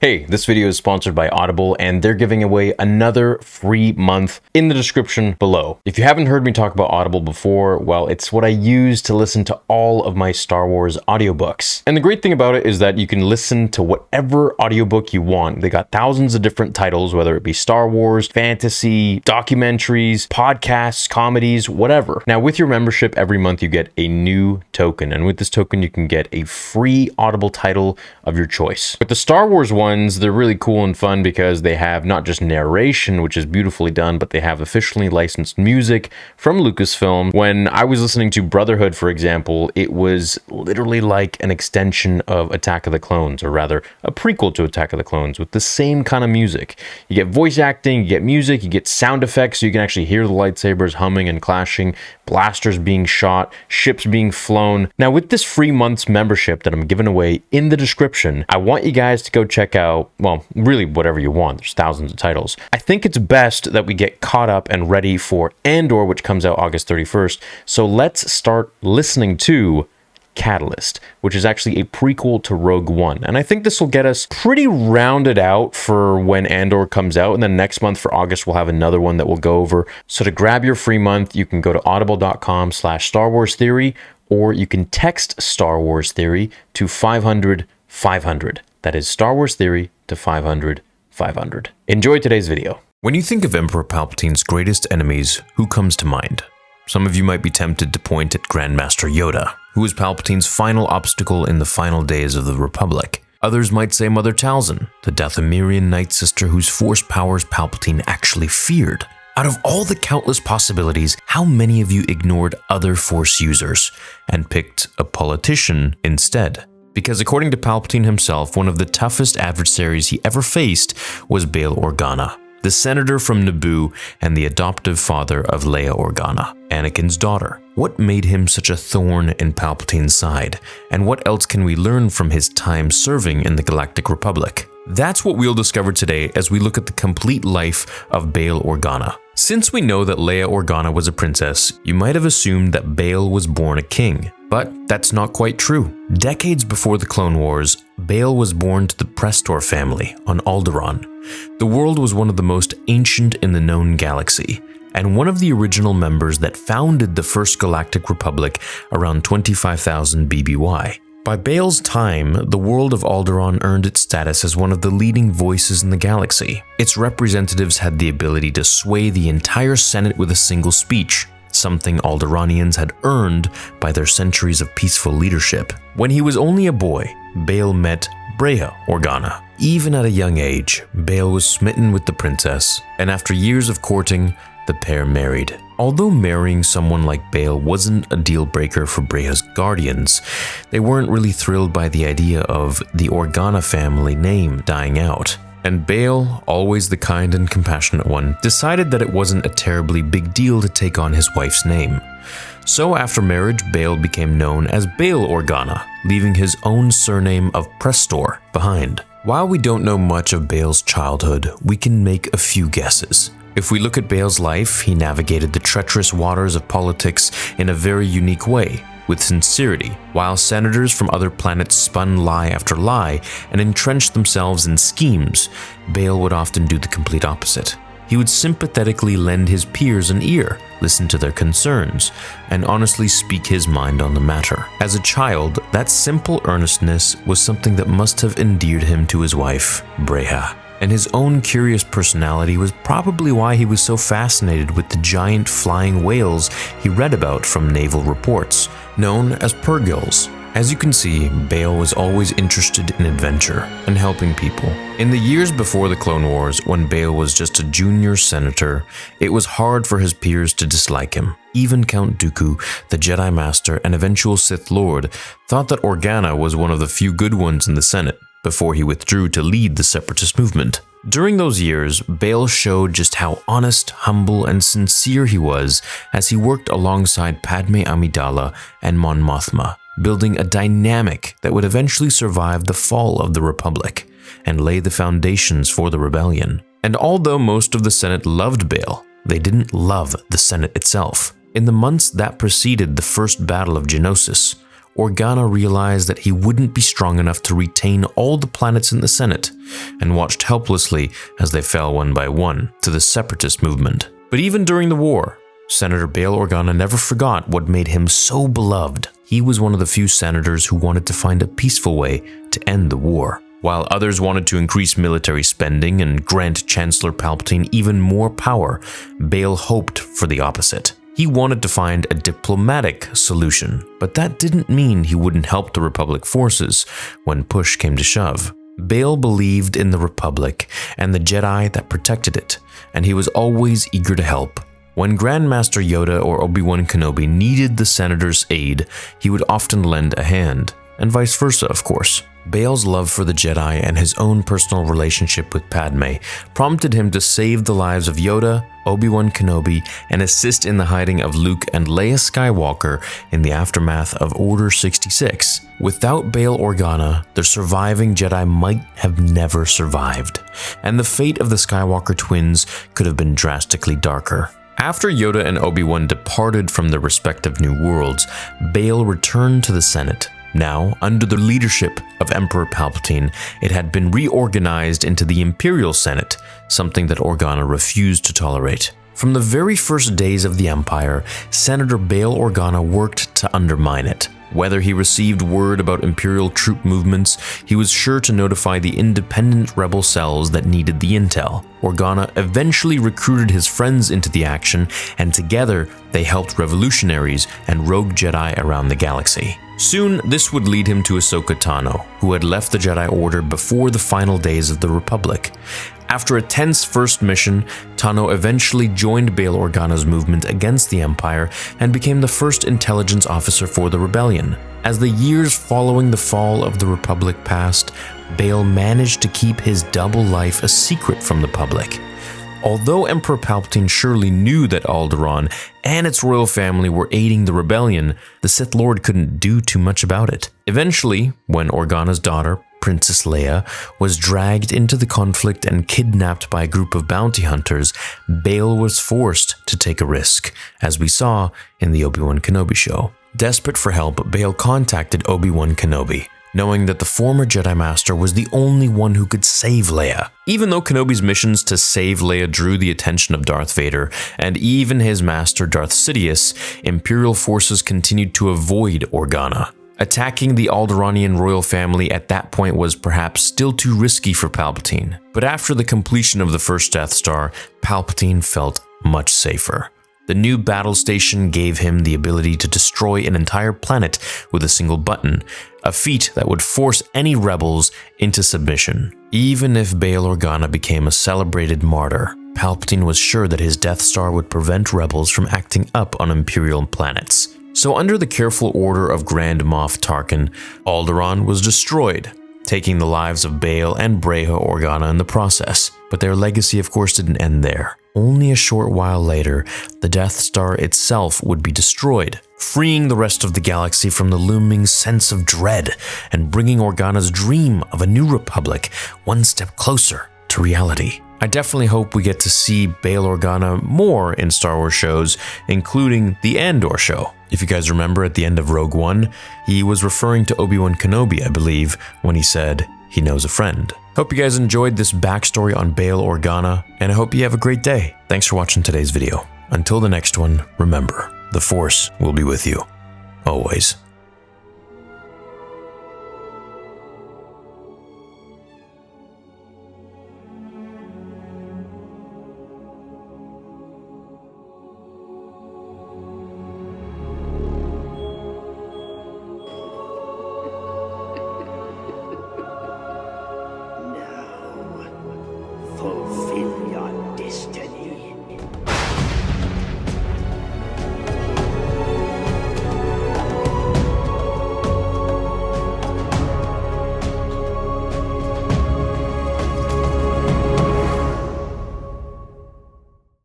Hey, this video is sponsored by Audible, and they're giving away another free month in the description below. If you haven't heard me talk about Audible before, well, it's what I use to listen to all of my Star Wars audiobooks. And the great thing about it is that you can listen to whatever audiobook you want. They got thousands of different titles, whether it be Star Wars, fantasy, documentaries, podcasts, comedies, whatever. Now, with your membership, every month you get a new token, and with this token, you can get a free Audible title of your choice. With the Star Wars ones, they're really cool and fun because they have not just narration, which is beautifully done, but they have officially licensed music from Lucasfilm. When I was listening to Brotherhood, for example, it was literally like an extension of Attack of the Clones, or rather a prequel to Attack of the Clones with the same kind of music. You get voice acting, you get music, you get sound effects, so you can actually hear the lightsabers humming and clashing, blasters being shot, ships being flown. Now, with this free month's membership that I'm giving away in the description, I want you guys to go check out, well, really whatever you want. There's thousands of titles. I think it's best that we get caught up and ready for Andor, which comes out August 31st. So let's start listening to Catalyst, which is actually a prequel to Rogue One. And I think this will get us pretty rounded out for when Andor comes out. And then next month for August, we'll have another one that we'll go over. So to grab your free month, you can go to audible.com/Star Wars Theory, or you can text Star Wars Theory to 500-500. That is Star Wars Theory to 500-500. Enjoy today's video. When you think of Emperor Palpatine's greatest enemies, who comes to mind? Some of you might be tempted to point at Grandmaster Yoda, who was Palpatine's final obstacle in the final days of the Republic. Others might say Mother Talzin, the Dathomirian Night Sister whose force powers Palpatine actually feared. Out of all the countless possibilities, how many of you ignored other Force users and picked a politician instead? Because according to Palpatine himself, one of the toughest adversaries he ever faced was Bail Organa, the senator from Naboo and the adoptive father of Leia Organa, Anakin's daughter. What made him such a thorn in Palpatine's side? And what else can we learn from his time serving in the Galactic Republic? That's what we'll discover today as we look at the complete life of Bail Organa. Since we know that Leia Organa was a princess, you might have assumed that Bail was born a king. But that's not quite true. Decades before the Clone Wars, Bail was born to the Prestor family on Alderaan. The world was one of the most ancient in the known galaxy, and one of the original members that founded the First Galactic Republic around 25,000 BBY. By Bail's time, the world of Alderaan earned its status as one of the leading voices in the galaxy. Its representatives had the ability to sway the entire Senate with a single speech, something Alderaanians had earned by their centuries of peaceful leadership. When he was only a boy, Bail met Breha Organa. Even at a young age, Bail was smitten with the princess, and after years of courting, the pair married. Although marrying someone like Bail wasn't a deal breaker for Breha's guardians, they weren't really thrilled by the idea of the Organa family name dying out. And Bail, always the kind and compassionate one, decided that it wasn't a terribly big deal to take on his wife's name. So after marriage, Bail became known as Bail Organa, leaving his own surname of Prestor behind. While we don't know much of Bail's childhood, we can make a few guesses. If we look at Bail's life, he navigated the treacherous waters of politics in a very unique way, with sincerity. While senators from other planets spun lie after lie and entrenched themselves in schemes, Bail would often do the complete opposite. He would sympathetically lend his peers an ear, listen to their concerns, and honestly speak his mind on the matter. As a child, that simple earnestness was something that must have endeared him to his wife, Breha. And his own curious personality was probably why he was so fascinated with the giant flying whales he read about from naval reports, known as Purrgils. As you can see, Bail was always interested in adventure and helping people. In the years before the Clone Wars, when Bail was just a junior senator, it was hard for his peers to dislike him. Even Count Dooku, the Jedi Master and eventual Sith Lord, thought that Organa was one of the few good ones in the Senate, before he withdrew to lead the separatist movement. During those years, Bail showed just how honest, humble, and sincere he was as he worked alongside Padme Amidala and Mon Mothma, building a dynamic that would eventually survive the fall of the Republic and lay the foundations for the rebellion. And although most of the Senate loved Bail, they didn't love the Senate itself. In the months that preceded the First Battle of Geonosis, Organa realized that he wouldn't be strong enough to retain all the planets in the Senate, and watched helplessly as they fell one by one to the separatist movement. But even during the war, Senator Bail Organa never forgot what made him so beloved. He was one of the few senators who wanted to find a peaceful way to end the war. While others wanted to increase military spending and grant Chancellor Palpatine even more power, Bail hoped for the opposite. He wanted to find a diplomatic solution, but that didn't mean he wouldn't help the Republic forces when push came to shove. Bail believed in the Republic and the Jedi that protected it, and he was always eager to help. When Grand Master Yoda or Obi-Wan Kenobi needed the Senator's aid, he would often lend a hand, and vice versa, of course. Bail's love for the Jedi and his own personal relationship with Padme prompted him to save the lives of Yoda, Obi-Wan Kenobi, and assist in the hiding of Luke and Leia Skywalker in the aftermath of Order 66. Without Bail Organa, the surviving Jedi might have never survived, and the fate of the Skywalker twins could have been drastically darker. After Yoda and Obi-Wan departed from their respective new worlds, Bail returned to the Senate. Now, under the leadership of Emperor Palpatine, it had been reorganized into the Imperial Senate, something that Organa refused to tolerate. From the very first days of the Empire, Senator Bail Organa worked to undermine it. Whether he received word about Imperial troop movements, he was sure to notify the independent rebel cells that needed the intel. Organa eventually recruited his friends into the action, and together they helped revolutionaries and rogue Jedi around the galaxy. Soon, this would lead him to Ahsoka Tano, who had left the Jedi Order before the final days of the Republic. After a tense first mission, Tano eventually joined Bail Organa's movement against the Empire and became the first intelligence officer for the rebellion. As the years following the fall of the Republic passed, Bail managed to keep his double life a secret from the public. Although Emperor Palpatine surely knew that Alderaan and its royal family were aiding the rebellion, the Sith Lord couldn't do too much about it. Eventually, when Organa's daughter, Princess Leia, was dragged into the conflict and kidnapped by a group of bounty hunters, Bail was forced to take a risk, as we saw in the Obi-Wan Kenobi show. Desperate for help, Bail contacted Obi-Wan Kenobi, knowing that the former Jedi Master was the only one who could save Leia. Even though Kenobi's missions to save Leia drew the attention of Darth Vader, and even his master Darth Sidious, Imperial forces continued to avoid Organa. Attacking the Alderaanian royal family at that point was perhaps still too risky for Palpatine. But after the completion of the first Death Star, Palpatine felt much safer. The new battle station gave him the ability to destroy an entire planet with a single button, a feat that would force any rebels into submission. Even if Bail Organa became a celebrated martyr, Palpatine was sure that his Death Star would prevent rebels from acting up on Imperial planets. So under the careful order of Grand Moff Tarkin, Alderaan was destroyed, taking the lives of Bail and Breha Organa in the process. But their legacy, of course, didn't end there. Only a short while later, the Death Star itself would be destroyed, freeing the rest of the galaxy from the looming sense of dread and bringing Organa's dream of a new republic one step closer to reality. I definitely hope we get to see Bail Organa more in Star Wars shows, including the Andor show. If you guys remember at the end of Rogue One, he was referring to Obi-Wan Kenobi, I believe, when he said he knows a friend. Hope you guys enjoyed this backstory on Bail Organa, and I hope you have a great day. Thanks for watching today's video. Until the next one, remember, the Force will be with you. Always. Fulfill your destiny.